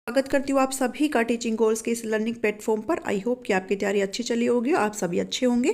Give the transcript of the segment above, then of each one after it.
स्वागत करती हूँ आप सभी का टीचिंग गोल्स के इस लर्निंग प्लेटफॉर्म पर। आई होप कि आपकी तैयारी अच्छी चली होगी, आप सभी अच्छे होंगे।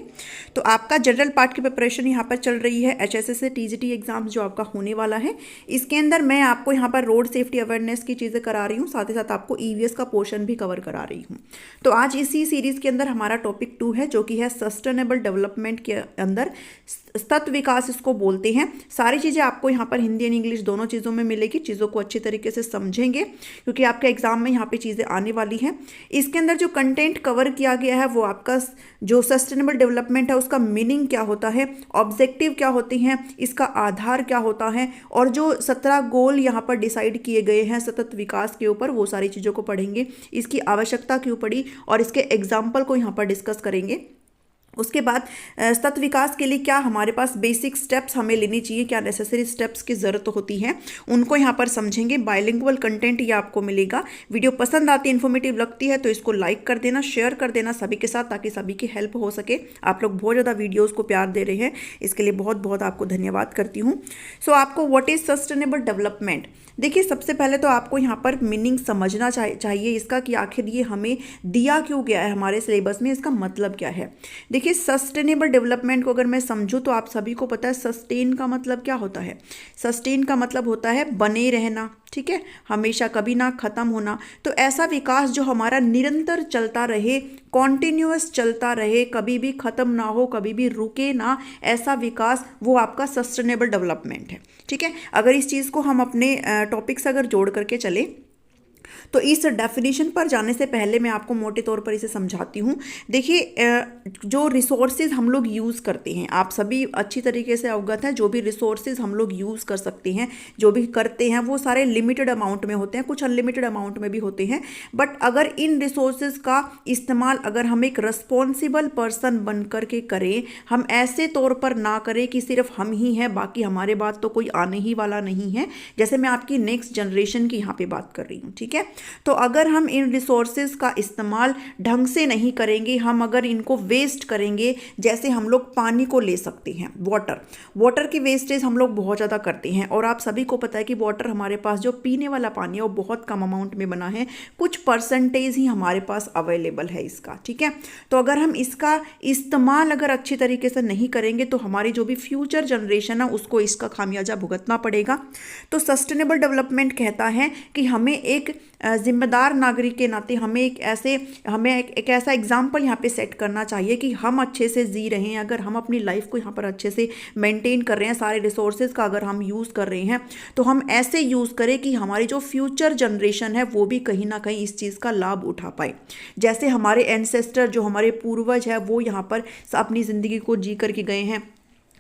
तो आपका जनरल पार्ट की प्रिपरेशन यहाँ पर चल रही है, HSS से TGT एग्जाम जो आपका होने वाला है। इसके अंदर मैं आपको यहाँ पर रोड सेफ्टी अवेयरनेस की चीज़ें करा रही हूँ, साथ ही साथ आपको EVS का पोर्शन भी कवर करा रही हूँ। तो आज इसी सीरीज़ के अंदर हमारा टॉपिक 2 है, जो कि है सस्टेनेबल डेवलपमेंट के अंदर सतत विकास इसको बोलते हैं। सारी चीज़ें आपको यहाँ पर हिंदी एंड इंग्लिश दोनों चीज़ों में मिलेगी। चीज़ों को अच्छी तरीके से समझेंगे क्योंकि आपके एग्जाम में यहाँ पे चीज़ें आने वाली हैं। इसके अंदर जो कंटेंट कवर किया गया है वो आपका जो सस्टेनेबल डेवलपमेंट है उसका मीनिंग क्या होता है, ऑब्जेक्टिव क्या होते हैं, इसका आधार क्या होता है, और जो 17 गोल यहाँ पर डिसाइड किए गए हैं सतत विकास के ऊपर, वो सारी चीज़ों को पढ़ेंगे। इसकी आवश्यकता क्यों पड़ी और इसके एग्जाम्पल को यहाँ पर डिस्कस करेंगे। उसके बाद सतत विकास के लिए क्या हमारे पास बेसिक स्टेप्स हमें लेनी चाहिए, क्या नेसेसरी स्टेप्स की ज़रूरत होती है, उनको यहाँ पर समझेंगे। बाइलिंगुअल कंटेंट ये आपको मिलेगा। वीडियो पसंद आती है, इन्फॉर्मेटिव लगती है तो इसको लाइक कर देना, शेयर कर देना सभी के साथ, ताकि सभी की हेल्प हो सके। आप लोग बहुत ज़्यादा वीडियोज़ को प्यार दे रहे हैं, इसके लिए बहुत बहुत आपको धन्यवाद करती हूँ। सो आपको व्हाट इज़ सस्टेनेबल डेवलपमेंट, देखिए सबसे पहले तो आपको यहाँ पर मीनिंग समझना चाहिए इसका, कि आखिर ये हमें दिया क्यों गया है हमारे सिलेबस में, इसका मतलब क्या है। देखिए सस्टेनेबल डेवलपमेंट को अगर मैं समझूं तो आप सभी को पता है सस्टेन का मतलब क्या होता है। सस्टेन का मतलब होता है बने रहना, ठीक है, हमेशा, कभी ना ख़त्म होना। तो ऐसा विकास जो हमारा निरंतर चलता रहे, कॉन्टिन्यूअस चलता रहे, कभी भी ख़त्म ना हो, कभी भी रुके ना, ऐसा विकास वो आपका सस्टेनेबल डेवलपमेंट है। ठीक है, अगर इस चीज़ को हम अपने टॉपिक से अगर जोड़ करके चले तो इस डेफिनेशन पर जाने से पहले मैं आपको मोटे तौर पर इसे समझाती हूँ। देखिए जो रिसोर्सेज हम लोग यूज़ करते हैं, आप सभी अच्छी तरीके से अवगत हैं, जो भी रिसोर्सेज हम लोग यूज़ कर सकते हैं, जो भी करते हैं, वो सारे लिमिटेड अमाउंट में होते हैं, कुछ अनलिमिटेड अमाउंट में भी होते हैं। बट अगर इन रिसोर्सेज का इस्तेमाल अगर हम एक रिस्पॉन्सिबल पर्सन बन कर के करें, हम ऐसे तौर पर ना करें कि सिर्फ हम ही हैं, बाकी हमारे बाद तो कोई आने ही वाला नहीं है। जैसे मैं आपकी नेक्स्ट जनरेशन की यहाँ पे बात कर रही हूँ, ठीक है। तो अगर हम इन रिसोर्सेज का इस्तेमाल ढंग से नहीं करेंगे, हम अगर इनको वेस्ट करेंगे, जैसे हम लोग पानी को ले सकते हैं, वाटर की वेस्टेज हम लोग बहुत ज़्यादा करते हैं, और आप सभी को पता है कि वाटर हमारे पास जो पीने वाला पानी है वो बहुत कम अमाउंट में बना है, कुछ परसेंटेज ही हमारे पास अवेलेबल है इसका, ठीक है। तो अगर हम इसका इस्तेमाल अगर अच्छी तरीके से नहीं करेंगे तो हमारी जो भी फ्यूचर जनरेशन है उसको इसका खामियाजा भुगतना पड़ेगा। तो सस्टेनेबल डेवलपमेंट कहता है कि हमें एक जिम्मेदार नागरिक के नाते हमें एक ऐसा एग्जाम्पल यहाँ पे सेट करना चाहिए कि हम अच्छे से जी रहे हैं। अगर हम अपनी लाइफ को यहाँ पर अच्छे से मेंटेन कर रहे हैं, सारे रिसोर्सेज का अगर हम यूज़ कर रहे हैं, तो हम ऐसे यूज़ करें कि हमारी जो फ्यूचर जनरेशन है वो भी कहीं ना कहीं इस चीज़ का लाभ उठा पाए। जैसे हमारे एंसेस्टर, जो हमारे पूर्वज है, वो यहाँ पर अपनी ज़िंदगी को जी करके गए हैं,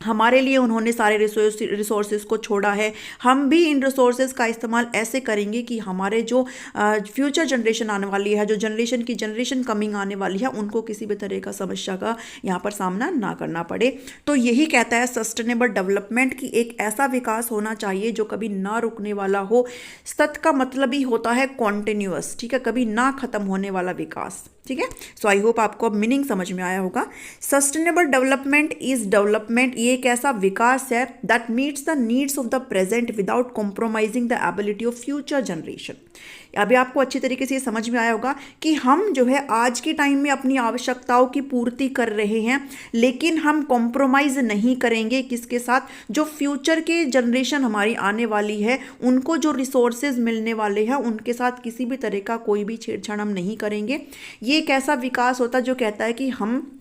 हमारे लिए उन्होंने सारे रिसोर्सेज को छोड़ा है। हम भी इन रिसोर्सेज का इस्तेमाल ऐसे करेंगे कि हमारे जो फ्यूचर जनरेशन आने वाली है, जो जनरेशन कमिंग आने वाली है, उनको किसी भी तरह का समस्या का यहाँ पर सामना ना करना पड़े। तो यही कहता है सस्टेनेबल डेवलपमेंट की एक ऐसा विकास होना चाहिए जो कभी ना रुकने वाला हो। सतत का मतलब ही होता है कॉन्टिन्यूअस, ठीक है, कभी ना खत्म होने वाला विकास, ठीक है। सो आई होप आपको अब मीनिंग समझ में आया होगा। सस्टेनेबल डेवलपमेंट इज डेवलपमेंट, ये एक ऐसा विकास है that meets the needs of the present without compromising the ability of future generation. अभी आपको अच्छी तरीके से ये समझ में आया होगा कि हम जो है आज के टाइम में अपनी आवश्यकताओं की पूर्ति कर रहे हैं, लेकिन हम कॉम्प्रोमाइज़ नहीं करेंगे किसके साथ, जो फ्यूचर के जनरेशन हमारी आने वाली है, उनको जो रिसोर्सेज मिलने वाले हैं उनके साथ किसी भी तरह का कोई भी छेड़छाड़ हम नहीं करेंगे। ये एक ऐसा विकास होता है जो कहता है कि हम,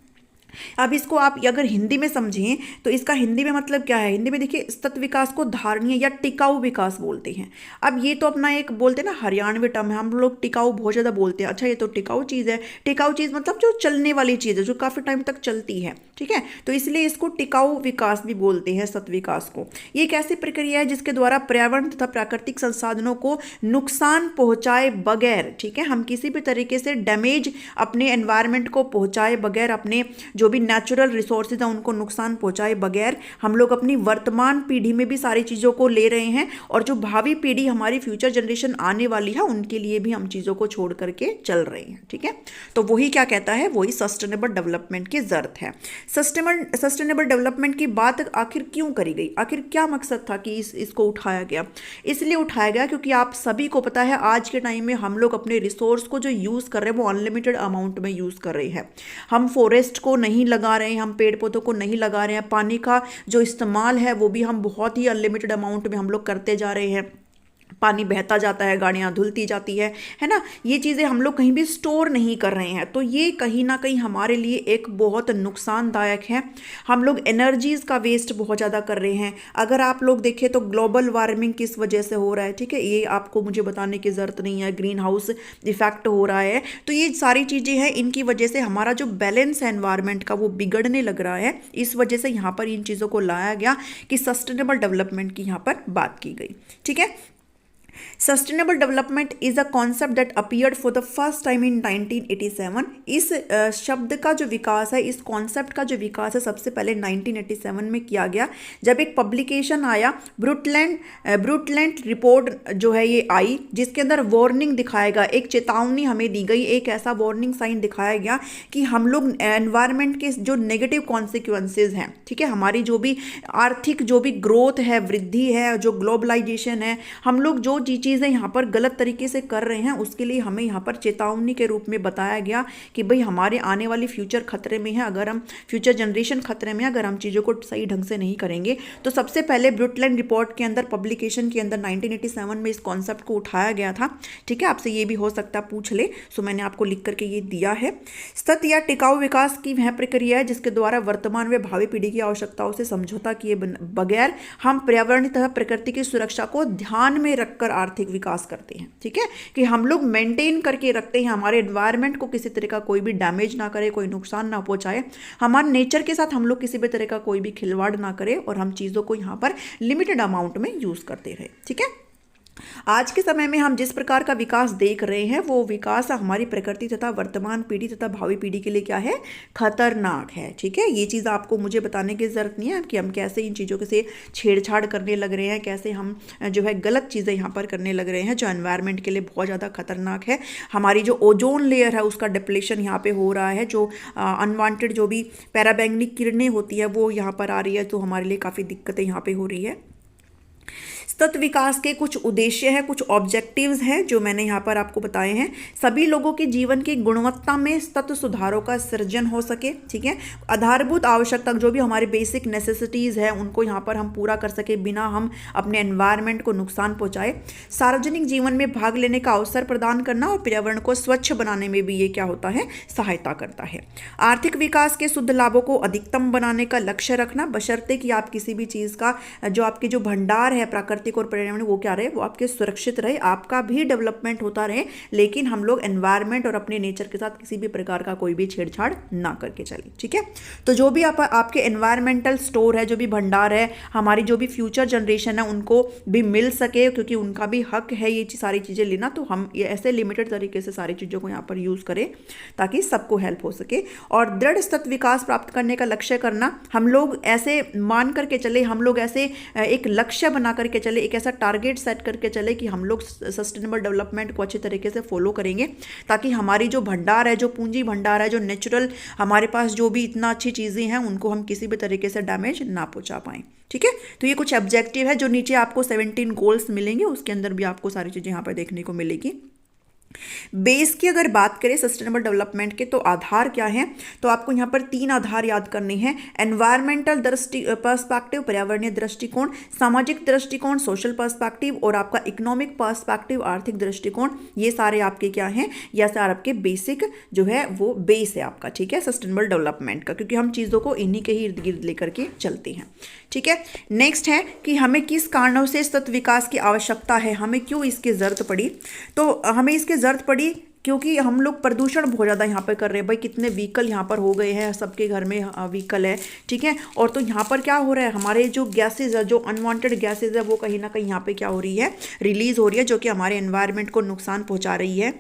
अब इसको आप अगर हिंदी में समझें तो इसका हिंदी में मतलब क्या है। हिंदी में देखिए सतत विकास को धारणीय या टिकाऊ विकास बोलते हैं। अब ये तो अपना एक बोलते हैं ना हरियाणवी टर्म है, हम लोग टिकाऊ बहुत ज़्यादा बोलते हैं। अच्छा ये तो टिकाऊ चीज़ है, टिकाऊ चीज़ मतलब जो चलने वाली चीज़ है, जो काफ़ी टाइम तक चलती है, ठीक है। तो इसलिए इसको टिकाऊ विकास भी बोलते हैं, सतत विकास को। ये एक ऐसी प्रक्रिया है जिसके द्वारा पर्यावरण तथा प्राकृतिक संसाधनों को नुकसान पहुँचाए बगैर, ठीक है, हम किसी भी तरीके से डैमेज अपने एनवायरनमेंट को पहुँचाए बगैर अपने जो भी नेचुरल रिसोर्सेज हैं उनको नुकसान पहुंचाए बगैर हम लोग अपनी वर्तमान पीढ़ी में भी सारी चीज़ों को ले रहे हैं, और जो भावी पीढ़ी हमारी फ्यूचर जनरेशन आने वाली है उनके लिए भी हम चीज़ों को छोड़ करके चल रहे हैं। ठीक है, तो वही क्या कहता है, वही सस्टेनेबल डेवलपमेंट की जरूरत है। सस्टेनेबल डेवलपमेंट की बात आखिर क्यों करी गई, आखिर क्या मकसद था कि इसको उठाया गया? इसलिए उठाया गया क्योंकि आप सभी को पता है आज के टाइम में हम लोग अपने रिसोर्स को जो यूज़ कर रहे हैं वो अनलिमिटेड अमाउंट में यूज़ कर रहे हैं। हम फॉरेस्ट को नहीं लगा रहे हैं, हम पेड़ पौधों को नहीं लगा रहे हैं, पानी का जो इस्तेमाल है वो भी हम बहुत ही अनलिमिटेड अमाउंट में हम लोग करते जा रहे हैं। पानी बहता जाता है, गाड़ियाँ धुलती जाती है ना, ये चीज़ें हम लोग कहीं भी स्टोर नहीं कर रहे हैं। तो ये कहीं ना कहीं हमारे लिए एक बहुत नुकसानदायक है। हम लोग एनर्जीज़ का वेस्ट बहुत ज़्यादा कर रहे हैं। अगर आप लोग देखें तो ग्लोबल वार्मिंग किस वजह से हो रहा है, ठीक है, ये आपको मुझे बताने की ज़रूरत नहीं है। ग्रीन हाउस इफेक्ट हो रहा है, तो ये सारी चीज़ें हैं, इनकी वजह से हमारा जो बैलेंस है एनवायरनमेंट का वो बिगड़ने लग रहा है। इस वजह से यहाँ पर इन चीज़ों को लाया गया कि सस्टेनेबल डेवलपमेंट की यहाँ पर बात की गई। ठीक है, sustainable development is a concept that appeared for the first time in 1987। इस शब्द का जो विकास है, इस कॉन्सेप्ट का जो विकास है सबसे पहले 1987 में किया गया, जब एक पब्लिकेशन आया ब्रुटलैंड रिपोर्ट जो है ये आई, जिसके अंदर वार्निंग दिखाया गया, एक चेतावनी हमें दी गई, एक ऐसा वार्निंग साइन दिखाया गया कि हम लोग एनवायरनमेंट के जो नेगेटिव कॉन्सिक्वेंसेज हैं, ठीक है, हमारी जो भी आर्थिक जो भी ग्रोथ है, वृद्धि है, जो ग्लोबलाइजेशन है, हम लोग जो चीज़ें यहाँ पर गलत तरीके से कर रहे हैं उसके लिए हमें यहाँ पर चेतावनी के रूप में बताया गया कि भाई हमारे आने वाली फ्यूचर खतरे में है। अगर हम फ्यूचर जनरेशन खतरे में, अगर हम चीज़ों को सही ढंग से नहीं करेंगे। तो सबसे पहले ब्रुटलैंड रिपोर्ट के अंदर, पब्लिकेशन के अंदर 1987 में इस कॉन्सेप्ट को उठाया गया था। ठीक है, आपसे ये भी हो सकता है पूछ ले, सो मैंने आपको लिख करके ये दिया है। सतत या टिकाऊ विकास की वह प्रक्रिया है जिसके द्वारा वर्तमान व भावी पीढ़ी की आवश्यकताओं से समझौता किए बगैर हम पर्यावरण तथा प्रकृति की सुरक्षा को ध्यान में रखकर आर्थिक विकास करते हैं। ठीक है, कि हम लोग मेंटेन करके रखते हैं, हमारे एनवायरनमेंट को किसी तरह का कोई भी डैमेज ना करे, कोई नुकसान ना पहुंचाए, हमारे नेचर के साथ हम लोग किसी भी तरह का कोई भी खिलवाड़ ना करें, और हम चीज़ों को यहाँ पर लिमिटेड अमाउंट में यूज़ करते रहे। ठीक है, आज के समय में हम जिस प्रकार का विकास देख रहे हैं वो विकास हमारी प्रकृति तथा वर्तमान पीढ़ी तथा भावी पीढ़ी के लिए क्या है, खतरनाक है। ठीक है, ये चीज़ आपको मुझे बताने की ज़रूरत नहीं है कि हम कैसे इन चीज़ों के से छेड़छाड़ करने लग रहे हैं, कैसे हम जो है गलत चीज़ें यहाँ पर करने लग रहे हैं जो एनवायरनमेंट के लिए बहुत ज़्यादा खतरनाक है। हमारी जो ओजोन लेयर है उसका डिप्लेशन यहाँ पर हो रहा है, जो अनवांटेड जो भी पैराबैंगनी किरणें होती है वो यहाँ पर आ रही है, तो हमारे लिए काफ़ी दिक्कतें यहाँ पर हो रही है। सतत विकास के कुछ उद्देश्य हैं, कुछ ऑब्जेक्टिव्स हैं जो मैंने यहाँ पर आपको बताए हैं। सभी लोगों के जीवन की गुणवत्ता में सतत सुधारों का सृजन हो सके। ठीक है, आधारभूत आवश्यकता जो भी हमारे बेसिक नेसेसिटीज़ है उनको यहाँ पर हम पूरा कर सके बिना हम अपने एनवायरनमेंट को नुकसान पहुँचाए। सार्वजनिक जीवन में भाग लेने का अवसर प्रदान करना और पर्यावरण को स्वच्छ बनाने में भी ये क्या होता है, सहायता करता है। आर्थिक विकास के शुद्ध लाभों को अधिकतम बनाने का लक्ष्य रखना, बशर्ते कि आप किसी भी चीज़ का जो आपकी जो भंडार है प्राकृतिक और पर्यावरण वो क्या रहे, वो आपके सुरक्षित रहे, आपका भी डेवलपमेंट होता रहे, लेकिन हम लोग एनवायरनमेंट और अपने नेचर के साथ किसी भी प्रकार का कोई भी छेड़छाड़ ना करके चले। ठीक है, तो जो भी आपके एनवायरमेंटल स्टोर है, जो भी भंडार है, हमारी जो भी फ्यूचर जनरेशन है उनको भी मिल सके, क्योंकि उनका भी हक है ये सारी चीज़ें लेना। तो हम ये ऐसे लिमिटेड तरीके से सारी चीज़ों को यहाँ पर यूज़ करें ताकि सबको हेल्प हो सके। और दृढ़ सतत विकास प्राप्त करने का लक्ष्य करना, हम लोग ऐसे मान करके चले, हम लोग ऐसे एक लक्ष्य बना करके चले, एक ऐसा टारगेट सेट करके चले कि हम लोग सस्टेनेबल डेवलपमेंट को अच्छे तरीके से फॉलो करेंगे, ताकि हमारी जो भंडार है, जो पूंजी भंडार है, जो नेचुरल हमारे पास जो भी इतना अच्छी चीज़ें हैं उनको हम किसी भी तरीके से डैमेज ना पहुंचा पाएँ। ठीक है, तो ये कुछ ऑब्जेक्टिव है जो नीचे आपको 17 गोल्स मिलेंगे, उसके अंदर भी आपको सारी चीज़ें यहाँ पर देखने को मिलेगी। बेस की अगर बात करें सस्टेनेबल डेवलपमेंट के, तो आधार क्या है, तो आपको यहाँ पर 3 आधार याद करने हैं। एनवायरमेंटल पर्सपेक्टिव, पर्यावरणीय दृष्टिकोण, सामाजिक दृष्टिकोण, सोशल पर्सपेक्टिव, और आपका इकोनॉमिक पर्सपेक्टिव, आर्थिक दृष्टिकोण। ये सारे आपके क्या हैं, या सारे आपके बेसिक जो है वो बेस है आपका। ठीक है, सस्टेनेबल डेवलपमेंट का, क्योंकि हम चीज़ों को इन्हीं के ही इर्द गिर्द लेकर के चलते हैं। ठीक है, नेक्स्ट है कि हमें किस कारणों से सतत विकास की आवश्यकता है, हमें क्यों इसकी ज़रूरत पड़ी। तो हमें इसकी ज़रूरत पड़ी क्योंकि हम लोग प्रदूषण बहुत ज़्यादा यहाँ पर कर रहे हैं। भाई कितने व्हीकल यहाँ पर हो गए हैं, सबके घर में व्हीकल है। ठीक है, और तो यहाँ पर क्या हो रहा है, हमारे जो गैसेज है, जो अनवांटेड गैसेज है, वो कहीं ना कहीं यहाँ पे क्या हो रही है, रिलीज़ हो रही है, जो कि हमारे एनवायरनमेंट को नुकसान पहुँचा रही है।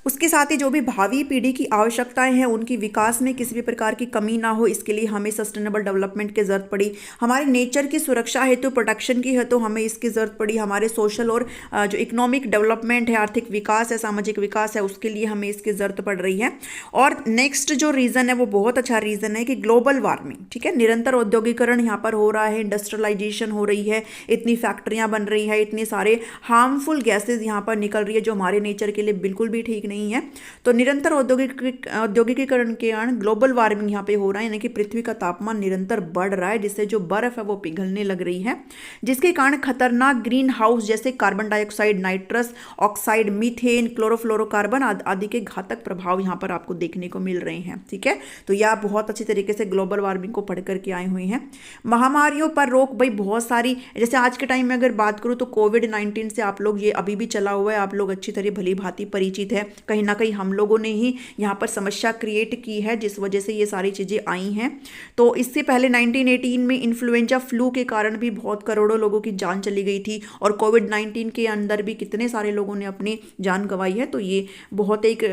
उसके साथ ही जो भी भावी पीढ़ी की आवश्यकताएं हैं उनकी विकास में किसी भी प्रकार की कमी ना हो, इसके लिए हमें सस्टेनेबल डेवलपमेंट की ज़रूरत पड़ी। हमारे नेचर की सुरक्षा हेतु प्रोटेक्शन की है तो हमें इसकी ज़रूरत पड़ी। हमारे सोशल और जो इकोनॉमिक डेवलपमेंट है, आर्थिक विकास है, सामाजिक विकास है, उसके लिए हमें इसकी ज़रूरत पड़ रही है। और नेक्स्ट जो रीज़न है वो बहुत अच्छा रीज़न है कि ग्लोबल वार्मिंग, ठीक है, निरंतर औद्योगिकरण यहाँ पर हो रहा है, इंडस्ट्रियलाइजेशन हो रही है, इतनी फैक्ट्रियाँ बन रही है, इतने सारे हार्मफुल गैसेज यहाँ पर निकल रही है जो हमारे नेचर के लिए बिल्कुल भी ठीक नहीं है। तो निरंतर औद्योगिकीकरण के कारण ग्लोबल वार्मिंग यहाँ पे हो रहा है, यानी कि पृथ्वी का तापमान निरंतर बढ़ रहा है, जिससे जो बर्फ है वो पिघलने लग रही है, जिसके कारण खतरनाक ग्रीन हाउस जैसे carbon dioxide, nitrous oxide, methane, chlorofluorocarbon आदि के घातक प्रभाव यहाँ पर आपको देखने को मिल रहे हैं। ठीक है, तो यह आप बहुत अच्छी तरीके से ग्लोबल वार्मिंग को पढ़ करके आए हुए हैं। महामारियों पर रोक, भाई बहुत सारी, जैसे आज के टाइम में अगर बात करूँ तो कोविड-19 से आप लोग, ये अभी भी चला हुआ है, आप लोग अच्छी तरह भली भांति परिचित है। कहीं ना कहीं हम लोगों ने ही यहाँ पर समस्या क्रिएट की है जिस वजह से ये सारी चीज़ें आई हैं। तो इससे पहले 1918 में इन्फ्लुएंजा फ्लू के कारण भी बहुत करोड़ों लोगों की जान चली गई थी, और कोविड-19 के अंदर भी कितने सारे लोगों ने अपनी जान गंवाई है। तो ये बहुत एक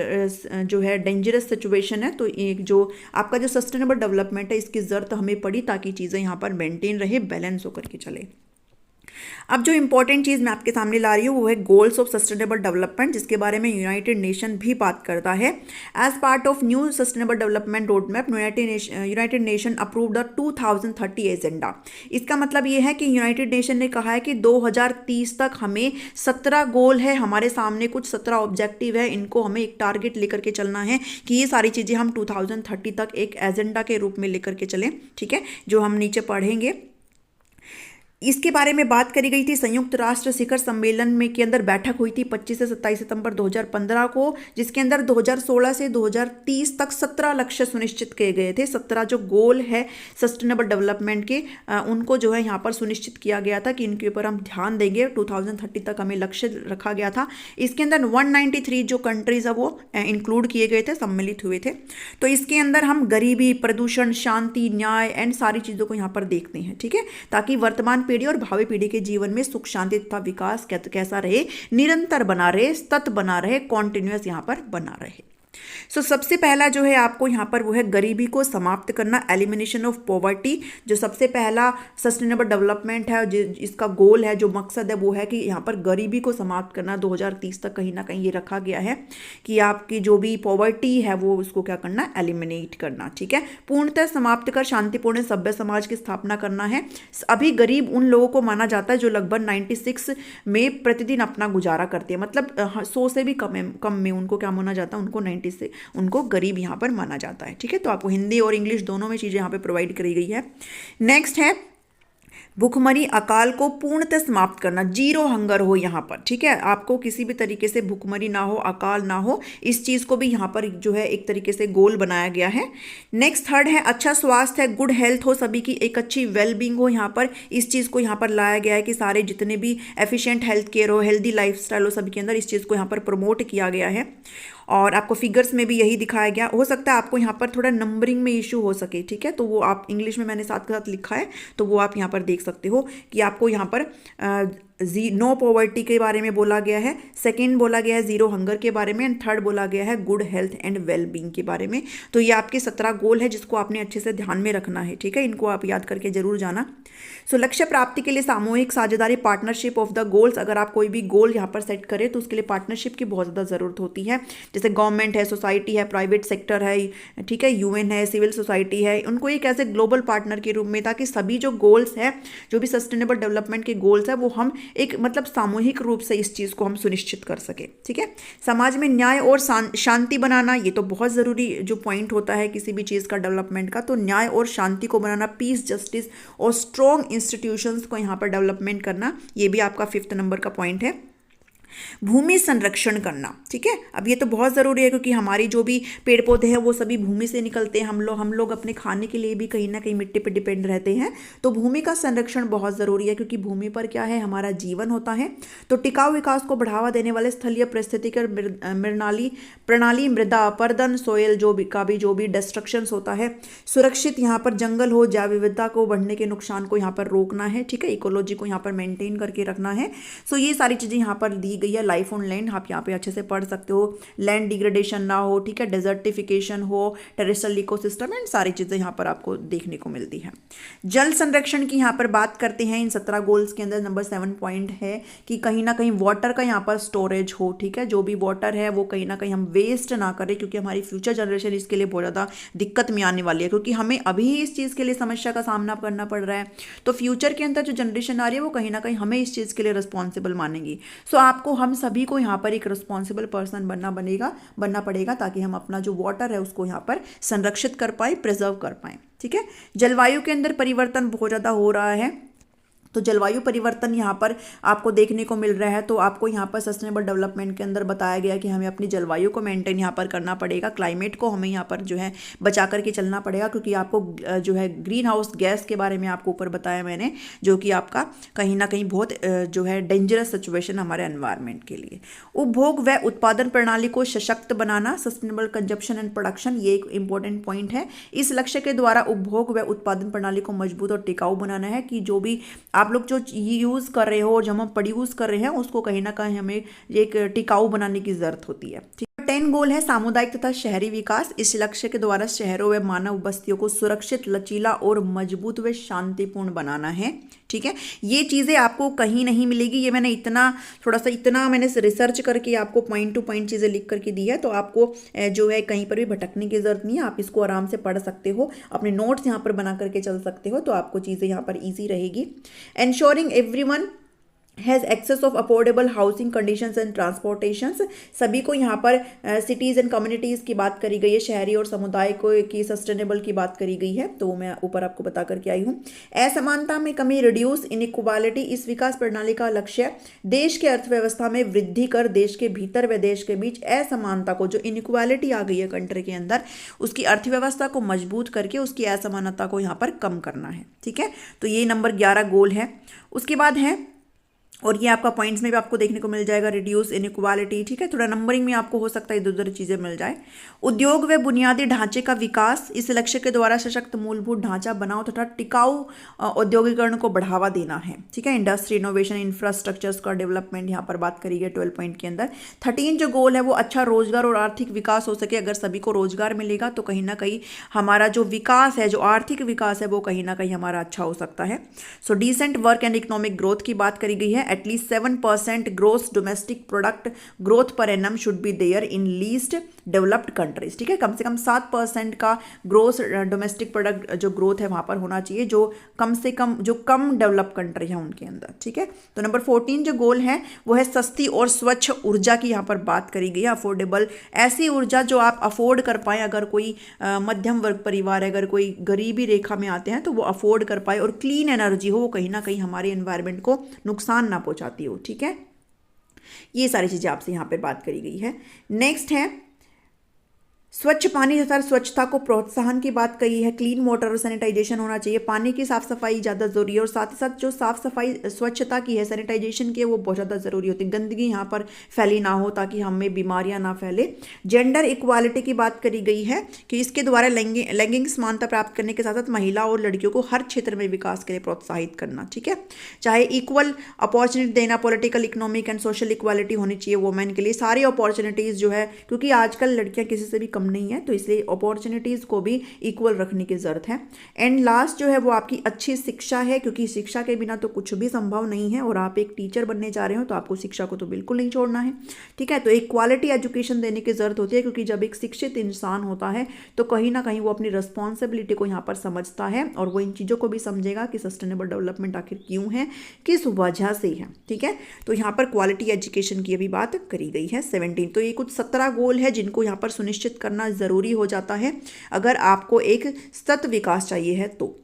जो है डेंजरस सिचुएशन है। तो एक जो आपका जो सस्टेनेबल डेवलपमेंट है इसकी ज़रूरत हमें पड़ी ताकि चीज़ें यहाँ पर मेंटेन रहे, बैलेंस होकर के चले। अब जो इंपॉर्टेंट चीज़ मैं आपके सामने ला रही हूँ वो है गोल्स ऑफ सस्टेनेबल डेवलपमेंट, जिसके बारे में यूनाइटेड नेशन भी बात करता है। As part of new sustainable development road map, United Nation approve the 2030 agenda. इसका मतलब ये है कि यूनाइटेड नेशन ने कहा है कि 2030 तक हमें 17 गोल है, हमारे सामने कुछ 17 ऑब्जेक्टिव है, इनको हमें एक टारगेट लेकर के चलना है कि ये सारी चीज़ें हम 2030 तक एक एजेंडा के रूप में लेकर के चलें। ठीक है, जो हम नीचे पढ़ेंगे इसके बारे में बात करी गई थी। संयुक्त राष्ट्र शिखर सम्मेलन में के अंदर बैठक हुई थी 25 से 27 सितंबर 2015 को, जिसके अंदर 2016 से 2030 तक 17 लक्ष्य सुनिश्चित किए गए थे। 17 जो गोल है सस्टेनेबल डेवलपमेंट के, उनको जो है यहाँ पर सुनिश्चित किया गया था कि इनके ऊपर हम ध्यान देंगे। 2030 तक हमें लक्ष्य रखा गया था। इसके अंदर 193 जो कंट्रीज है वो इंक्लूड किए गए थे, सम्मिलित हुए थे। तो इसके अंदर हम गरीबी, प्रदूषण, शांति, न्याय एंड सारी चीज़ों को यहाँ पर देखते हैं। ठीक है, ताकि वर्तमान पीढ़ी और भावी पीढ़ी के जीवन में सुख, शांति तथा विकास कैसा रहे, निरंतर बना रहे, सतत बना रहे, कॉन्टिन्यूअस यहाँ पर बना रहे। सबसे पहला जो है आपको यहाँ पर वो है गरीबी को समाप्त करना, एलिमिनेशन ऑफ पॉवर्टी। जो सबसे पहला सस्टेनेबल डेवलपमेंट है, इसका गोल है, जो मकसद है वो है कि यहाँ पर गरीबी को समाप्त करना 2030 तक। कहीं ना कहीं ये रखा गया है कि आपकी जो भी पॉवर्टी है वो उसको क्या करना, एलिमिनेट करना। ठीक है, पूर्णतः समाप्त कर शांतिपूर्ण सभ्य समाज की स्थापना करना है। अभी गरीब उन लोगों को माना जाता है जो लगभग 96 में प्रतिदिन अपना गुजारा करते हैं, मतलब 100 से भी कम में उनको क्या माना जाता है, उनको 90 से उनको गरीब यहाँ पर माना जाता है। ठीक है, तो आपको हिंदी और इंग्लिश दोनों में चीज़ें यहाँ पे प्रोवाइड करी गई है। नेक्स्ट है भूखमरी, अकाल को पूर्णतः समाप्त करना, जीरो हंगर हो यहाँ पर। ठीक है, आपको किसी भी तरीके से भूखमरी ना हो, अकाल ना हो, इस चीज़ को भी यहाँ पर जो है एक तरीके से गोल बनाया गया है। नेक्स्ट थर्ड है अच्छा स्वास्थ्य है, गुड हेल्थ हो, सभी की एक अच्छी वेलबींग हो। यहाँ पर इस चीज़ को यहाँ पर लाया गया है कि सारे जितने भी एफिशिएंट हेल्थ केयर हो, हेल्दी लाइफस्टाइल हो, सभी के अंदर इस चीज़ को यहाँ पर प्रमोट किया गया है। और आपको फिगर्स में भी यही दिखाया गया। हो सकता है आपको यहाँ पर थोड़ा नंबरिंग में इशू हो सके। ठीक है, तो वो आप इंग्लिश में मैंने साथ के साथ लिखा है, तो वो आप यहाँ पर देख सकते हो कि आपको यहाँ पर नो पॉवर्टी के बारे में बोला गया है, सेकंड बोला गया है जीरो हंगर के बारे में, एंड थर्ड बोला गया है गुड हेल्थ एंड वेलबींग के बारे में। तो ये आपके 17 गोल है जिसको आपने अच्छे से ध्यान में रखना है। ठीक है, इनको आप याद करके जरूर जाना। लक्ष्य प्राप्ति के लिए सामूहिक साझेदारी, पार्टनरशिप ऑफ द गोल्स। अगर आप कोई भी गोल यहाँ पर सेट करें तो उसके लिए पार्टनरशिप की बहुत ज़्यादा ज़रूरत होती है। जैसे गवर्नमेंट है, सोसाइटी है, प्राइवेट सेक्टर है, ठीक है, यूएन है, सिविल सोसाइटी है, उनको एक ऐसे ग्लोबल पार्टनर के रूप में, ताकि सभी जो गोल्स है, जो भी सस्टेनेबल डेवलपमेंट के गोल्स है, वो हम एक मतलब सामूहिक रूप से इस चीज़ को हम सुनिश्चित कर सके। ठीक है, समाज में न्याय और शांति बनाना, ये तो बहुत ज़रूरी जो पॉइंट होता है किसी भी चीज़ का डेवलपमेंट का। तो न्याय और शांति को बनाना, पीस, जस्टिस और स्ट्रॉन्ग इंस्टीट्यूशंस को यहाँ पर डेवलपमेंट करना, ये भी आपका 5th नंबर का पॉइंट है। भूमि संरक्षण करना। ठीक है, अब ये तो बहुत ज़रूरी है क्योंकि हमारी जो भी पेड़ पौधे हैं वो सभी भूमि से निकलते हैं। हम लोग अपने खाने के लिए भी कहीं ना कहीं मिट्टी पर डिपेंड रहते हैं। तो भूमि का संरक्षण बहुत ज़रूरी है क्योंकि भूमि पर क्या है, हमारा जीवन होता है। तो टिकाऊ विकास को बढ़ावा देने वाले स्थलीय पारिस्थितिकी प्रणाली, मृदा अपरदन, सोयल जो भी डिस्ट्रक्शंस होता है, सुरक्षित यहाँ पर जंगल हो, जैव विविधता को बढ़ने के नुकसान को यहाँ पर रोकना है। ठीक है, इकोलॉजी को यहाँ पर मेंटेन करके रखना है। सो ये सारी चीज़ें यहाँ पर दी गई है, लाइफ ऑन लैंड, आप यहाँ पे अच्छे से पढ़ सकते हो, लैंड डिग्रेडेशन ना हो, ठीक है, डेजर्टिफिकेशन हो, टेरेस्ट्रियल इकोसिस्टम एंड सारी चीज़ें यहाँ पर आपको देखने को मिलती है। जल संरक्षण की यहाँ पर बात करते हैं इन 17 गोल्स के अंदर। नंबर 7 पॉइंट है कि कहीं ना कहीं वाटर का यहाँ पर स्टोरेज हो, ठीक है, जो भी वाटर है वो कहीं ना कहीं हम वेस्ट ना करें, क्योंकि हमारी फ्यूचर जनरेशन इसके लिए बहुत ज़्यादा दिक्कत में आने वाली है, क्योंकि हमें अभी इस चीज़ के लिए समस्या का सामना करना पड़ रहा है। तो फ्यूचर के अंदर जो जनरेशन आ रही है वो कहीं ना कहीं हमें इस चीज़ के लिए रिस्पॉन्सिबल मानेंगी। सो आपको, हम सभी को यहाँ पर एक रिस्पॉन्सिबल पर्सन बनना पड़ेगा, ताकि हम अपना जो वाटर है उसको यहाँ पर संरक्षित कर पाए, प्रिजर्व कर पाए, ठीक है। जलवायु के अंदर परिवर्तन बहुत ज़्यादा हो रहा है, तो जलवायु परिवर्तन यहाँ पर आपको देखने को मिल रहा है। तो आपको यहाँ पर सस्टेनेबल डेवलपमेंट के अंदर बताया गया कि हमें अपनी जलवायु को मेंटेन यहाँ पर करना पड़ेगा, क्लाइमेट को हमें यहाँ पर जो है बचा करके चलना पड़ेगा, क्योंकि आपको जो है ग्रीन हाउस गैस के बारे में आपको ऊपर बताया मैंने, जो कि आपका कहीं ना कहीं बहुत जो है डेंजरस सिचुएशन हमारे एनवायरनमेंट के लिए। उपभोग व उत्पादन प्रणाली को सशक्त बनाना, सस्टेनेबल कंजप्शन एंड प्रोडक्शन, ये एक इंपॉर्टेंट पॉइंट है। इस लक्ष्य के द्वारा उपभोग व उत्पादन प्रणाली को मजबूत और टिकाऊ बनाना है, कि जो भी आप लोग जो यूज़ कर रहे हो और जो हम प्रोड्यूस कर रहे हैं उसको कहीं ना कहीं हमें एक टिकाऊ बनाने की जरूरत होती है, ठीक है। 10 गोल है सामुदायिक तथा शहरी विकास। इस लक्ष्य के द्वारा शहरों व मानव बस्तियों को सुरक्षित, लचीला और मजबूत व शांतिपूर्ण बनाना है, ठीक है। ये चीज़ें आपको कहीं नहीं मिलेगी, ये मैंने इतना मैंने रिसर्च करके आपको पॉइंट टू पॉइंट चीज़ें लिख करके दी है, तो आपको जो है कहीं पर भी भटकने की जरूरत नहीं है, आप इसको आराम से पढ़ सकते हो, अपने नोट्स यहाँ पर बना करके चल सकते हो, तो आपको चीज़ें यहाँ पर ईजी रहेगी। Ensuring everyone has access of affordable housing conditions and transportations, सभी को यहाँ पर सिटीज़ एंड कम्युनिटीज़ की बात करी गई है, शहरी और समुदाय को की सस्टेनेबल की बात करी गई है, तो मैं ऊपर आपको बता करके आई हूँ। असमानता में कमी, रिड्यूस इनइक्वालिटी, इस विकास प्रणाली का लक्ष्य देश के अर्थव्यवस्था में वृद्धि कर देश के भीतर व देश के बीच असमानता को, जो इनइक्वालिटी आ गई है कंट्री के अंदर, उसकी अर्थव्यवस्था को मजबूत करके उसकी असमानता को यहाँ पर कम करना है, ठीक है। तो ये नंबर 11 गोल है। उसके बाद है, और ये आपका पॉइंट्स में भी आपको देखने को मिल जाएगा, रिड्यूस इनइक्वालिटी, ठीक है। थोड़ा नंबरिंग में आपको हो सकता है इधर उधर चीज़ें मिल जाए। उद्योग व बुनियादी ढांचे का विकास, इस लक्ष्य के द्वारा सशक्त मूलभूत ढांचा बनाओ तथा टिकाऊ औद्योगिकरण को बढ़ावा देना है, ठीक है। इंडस्ट्री, इनोवेशन, इंफ्रास्ट्रक्चर्स का डेवलपमेंट यहाँ पर बात करी गई 12 पॉइंट के अंदर। 13 जो गोल है वो अच्छा रोजगार और आर्थिक विकास हो सके। अगर सभी को रोजगार मिलेगा तो कहीं ना कहीं हमारा जो विकास है, जो आर्थिक विकास है, वो कहीं ना कहीं हमारा अच्छा हो सकता है। So decent work and economic growth की बात करी गई है। At least 7% gross domestic product growth per annum should be there in least developed countries, ठीक है। कम से कम 7% का ग्रोस डोमेस्टिक प्रोडक्ट जो ग्रोथ है वहां पर होना चाहिए, जो कम से कम जो कम डेवलप कंट्री है उनके अंदर, ठीक है। तो नंबर 14 जो गोल है वो है सस्ती और स्वच्छ ऊर्जा की यहाँ पर बात करी गई है। अफोर्डेबल, ऐसी ऊर्जा जो आप अफोर्ड कर पाए, अगर कोई मध्यम वर्ग परिवार है, अगर कोई गरीबी रेखा में आते हैं तो वो अफोर्ड कर पाए, और क्लीन एनर्जी हो, वो कहीं ना कहीं हमारे एनवायरनमेंट को नुकसान ना पहुंचाती हो, ठीक है। ये सारी चीजें आपसे यहाँ पे बात करी गई है। नेक्स्ट है स्वच्छ पानी तथा स्वच्छता को प्रोत्साहन की बात कही है। क्लीन वाटर और सैनिटाइजेशन होना चाहिए, पानी की साफ सफाई ज़्यादा ज़रूरी है, और साथ ही साथ जो साफ सफाई स्वच्छता की है, सैनिटाइजेशन की है, वो बहुत ज़्यादा ज़रूरी होती है। गंदगी यहाँ पर फैली ना हो, ताकि हमें बीमारियाँ ना फैले। जेंडर इक्वालिटी की बात करी गई है कि इसके द्वारा लैंगिक समानता प्राप्त करने के साथ साथ महिला और लड़कियों को हर क्षेत्र में विकास के लिए प्रोत्साहित करना, ठीक है। चाहे इक्वल अपॉर्चुनिटी देना, political, economic and social equality होनी चाहिए वुमेन के लिए, सारी अपॉर्चुनिटीज़ जो है, क्योंकि आजकल लड़कियाँ किसी से भी कम नहीं है, तो इसलिए अपॉर्चुनिटीज को भी इक्वल रखने की जरूरत है। एंड लास्ट जो है वो आपकी अच्छी शिक्षा है, क्योंकि शिक्षा के बिना तो कुछ भी संभव नहीं है, और आप एक टीचर बनने जा रहे हो तो आपको शिक्षा को तो बिल्कुल नहीं छोड़ना है, ठीक है। तो एक क्वालिटी एजुकेशन देने की जरूरत होती है, क्योंकि जब एक शिक्षित इंसान होता है तो कहीं ना कहीं वो अपनी रिस्पॉन्सिबिलिटी को यहाँ पर समझता है, और वो इन चीज़ों को भी समझेगा कि सस्टेनेबल डेवलपमेंट आखिर क्यों है, किस वजह से है, ठीक है। तो यहाँ पर क्वालिटी एजुकेशन की अभी बात करी गई है 17। तो ये कुछ 17 गोल है जिनको यहाँ पर सुनिश्चित करना जरूरी हो जाता है अगर आपको एक सतत विकास चाहिए है तो।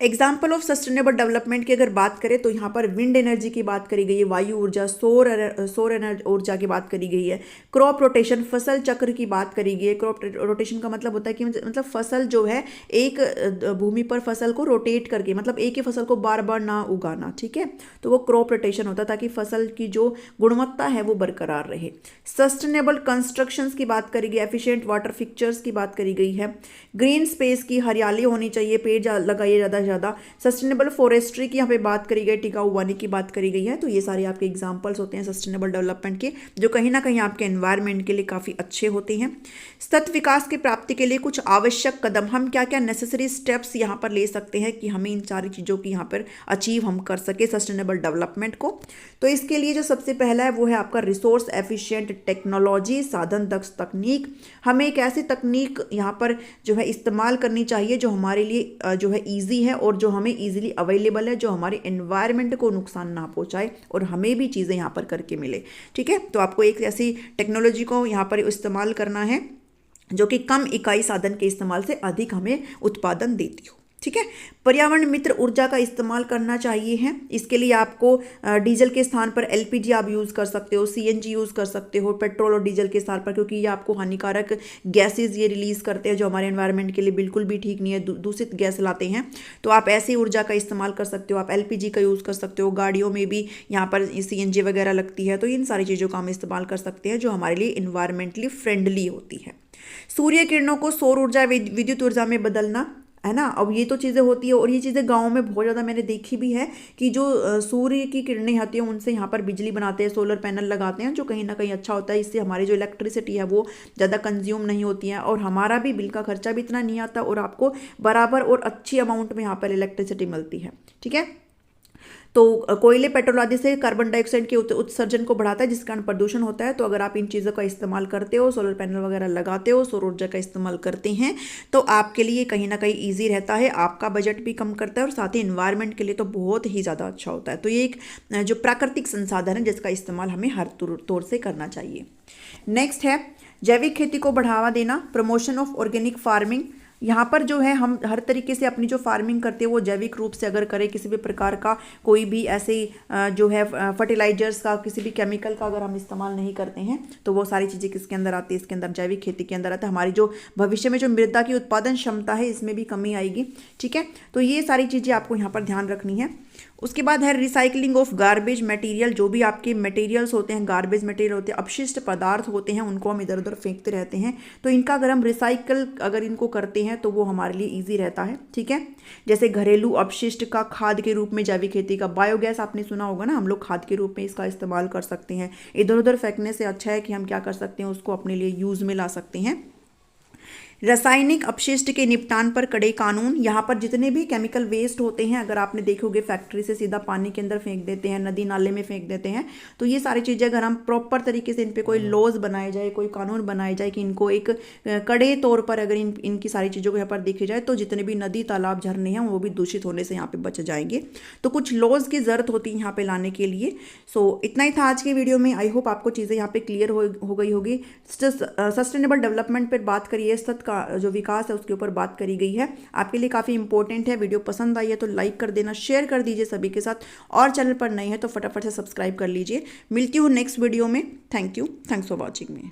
एग्जाम्पल ऑफ सस्टेनेबल डेवलपमेंट की अगर बात करें तो यहाँ पर विंड एनर्जी की बात करी गई है, वायु ऊर्जा, सौर ऊर्जा की बात करी गई है। क्रॉप रोटेशन, फसल चक्र की बात करी गई है। क्रॉप रोटेशन का मतलब होता है कि मतलब फसल जो है एक भूमि पर फसल को रोटेट करके, मतलब एक ही फसल को बार बार ना उगाना, ठीक है, तो वो क्रॉप रोटेशन होता है, ताकि फसल की जो गुणवत्ता है वो बरकरार रहे। सस्टेनेबल कंस्ट्रक्शंस की बात करी गई, एफिशिएंट वाटर फिक्चर्स की बात करी गई है। ग्रीन स्पेस की, हरियाली होनी चाहिए, पेड़ लगाइए ज़्यादा ज़्यादा सस्टेनेबल फॉरेस्ट्री की यहाँ पे बात करी गई, टिकाऊ वानी की बात करी गई है। तो ये सारे आपके एग्जाम्पल्स होते हैं सस्टेनेबल डेवलपमेंट के, जो कहीं ना कहीं आपके एनवायरनमेंट के लिए काफ़ी अच्छे होते हैं। सतत विकास की प्राप्ति के लिए कुछ आवश्यक कदम, हम क्या क्या नेसेसरी स्टेप्स यहाँ पर ले सकते हैं कि हमें इन सारी चीज़ों की यहाँ पर अचीव हम कर सके सस्टेनेबल डेवलपमेंट को। तो इसके लिए जो सबसे पहला है वो है आपका रिसोर्स एफिशिएंट टेक्नोलॉजी, साधन दक्ष तकनीक। हमें एक ऐसी तकनीक यहाँ पर जो है इस्तेमाल करनी चाहिए जो हमारे लिए जो है ईजी है और जो हमें ईजिली अवेलेबल है, जो हमारे एनवायरनमेंट को नुकसान ना पहुँचाए और हमें भी चीज़ें यहाँ पर करके मिले। ठीक है, तो आपको एक ऐसी टेक्नोलॉजी को यहाँ पर इस्तेमाल करना है जो कि कम इकाई साधन के इस्तेमाल से अधिक हमें उत्पादन देती हो। ठीक है, पर्यावरण मित्र ऊर्जा का इस्तेमाल करना चाहिए है। इसके लिए आपको डीजल के स्थान पर एलपीजी आप यूज़ कर सकते हो, सीएनजी यूज़ कर सकते हो पेट्रोल और डीजल के स्थान पर, क्योंकि ये आपको हानिकारक गैसेज ये रिलीज़ करते हैं जो हमारे एनवायरनमेंट के लिए बिल्कुल भी ठीक नहीं है, दूषित गैस लाते हैं। तो आप ऐसी ऊर्जा का इस्तेमाल कर सकते हो, आप एलपीजी का यूज़ कर सकते हो, गाड़ियों में भी यहाँ पर सीएनजी वगैरह लगती है, तो इन सारी चीज़ों का हम इस्तेमाल कर सकते हैं जो हमारे लिए इन्वायरमेंटली फ्रेंडली होती है। सूर्य किरणों को सौर ऊर्जा विद्युत ऊर्जा में बदलना है ना। अब ये तो चीज़ें होती है और ये चीज़ें गाँव में बहुत ज़्यादा मैंने देखी भी है कि जो सूर्य की किरणें होती हैं उनसे यहाँ पर बिजली बनाते हैं, सोलर पैनल लगाते हैं, जो कहीं ना कहीं अच्छा होता है। इससे हमारी जो इलेक्ट्रिसिटी है वो ज़्यादा कंज्यूम नहीं होती है और हमारा भी बिल का खर्चा भी इतना नहीं आता और आपको बराबर और अच्छी अमाउंट में यहाँ पर इलेक्ट्रिसिटी मिलती है। ठीक है, तो कोयले पेट्रोल आदि से कार्बन डाइऑक्साइड के उत्सर्जन को बढ़ाता है, जिस कारण प्रदूषण होता है। तो अगर आप इन चीज़ों का इस्तेमाल करते हो, सोलर पैनल वगैरह लगाते हो, सौर ऊर्जा का इस्तेमाल करते हैं, तो आपके लिए कहीं ना कहीं ईजी रहता है, आपका बजट भी कम करता है और साथ ही इन्वायरमेंट के लिए तो बहुत ही ज़्यादा अच्छा होता है। तो ये एक जो प्राकृतिक संसाधन है जिसका इस्तेमाल हमें हर तौर से करना चाहिए। नेक्स्ट है जैविक खेती को बढ़ावा देना, प्रमोशन ऑफ ऑर्गेनिक फार्मिंग। यहाँ पर जो है हम हर तरीके से अपनी जो फार्मिंग करते हैं वो जैविक रूप से अगर करें, किसी भी प्रकार का कोई भी ऐसे जो है फर्टिलाइजर्स का, किसी भी केमिकल का अगर हम इस्तेमाल नहीं करते हैं, तो वो सारी चीज़ें किसके अंदर आती है, इसके अंदर जैविक खेती के अंदर आता है। हमारी जो भविष्य में जो मृदा की उत्पादन क्षमता है इसमें भी कमी आएगी। ठीक है, तो ये सारी चीज़ें आपको यहाँ पर ध्यान रखनी है। उसके बाद है रिसाइकलिंग ऑफ गार्बेज मटेरियल। जो भी आपके मटेरियल्स होते हैं, गार्बेज मटेरियल होते हैं, अपशिष्ट पदार्थ होते हैं, उनको हम इधर उधर फेंकते रहते हैं, तो इनका अगर हम रिसाइकल अगर इनको करते हैं तो वो हमारे लिए ईजी रहता है। ठीक है, जैसे घरेलू अपशिष्ट का खाद के रूप में जैविक खेती का बायोगैस आपने सुना होगा ना, हम लोग खाद के रूप में इसका इस्तेमाल कर सकते हैं। इधर उधर फेंकने से अच्छा है कि हम क्या कर सकते हैं, उसको अपने लिए यूज़ में ला सकते हैं। रासायनिक अपशिष्ट के निपटान पर कड़े कानून। यहाँ पर जितने भी केमिकल वेस्ट होते हैं, अगर आपने देखोगे फैक्ट्री से सीधा पानी के अंदर फेंक देते हैं, नदी नाले में फेंक देते हैं, तो ये सारी चीज़ें अगर हम प्रॉपर तरीके से इन पे कोई लॉज बनाए जाए, कोई कानून बनाए जाए कि इनको एक कड़े तौर पर अगर इनकी सारी चीज़ों को यहाँ पर देखे जाए, तो जितने भी नदी तालाब झरने हैं वो भी दूषित होने से यहाँ पे बच जाएंगे। तो कुछ लॉज की ज़रूरत होती है यहाँ पे लाने के लिए। सो इतना ही था आज के वीडियो में। आई होप आपको चीज़ें यहाँ पे क्लियर हो गई होगी। सस्टेनेबल डेवलपमेंट पर बात करिए, का जो विकास है उसके ऊपर बात करी गई है, आपके लिए काफ़ी इंपॉर्टेंट है। वीडियो पसंद आई है तो लाइक कर देना, शेयर कर दीजिए सभी के साथ, और चैनल पर नए हैं तो फटाफट से सब्सक्राइब कर लीजिए। मिलती हूँ नेक्स्ट वीडियो में। Thank you, thanks for watching me.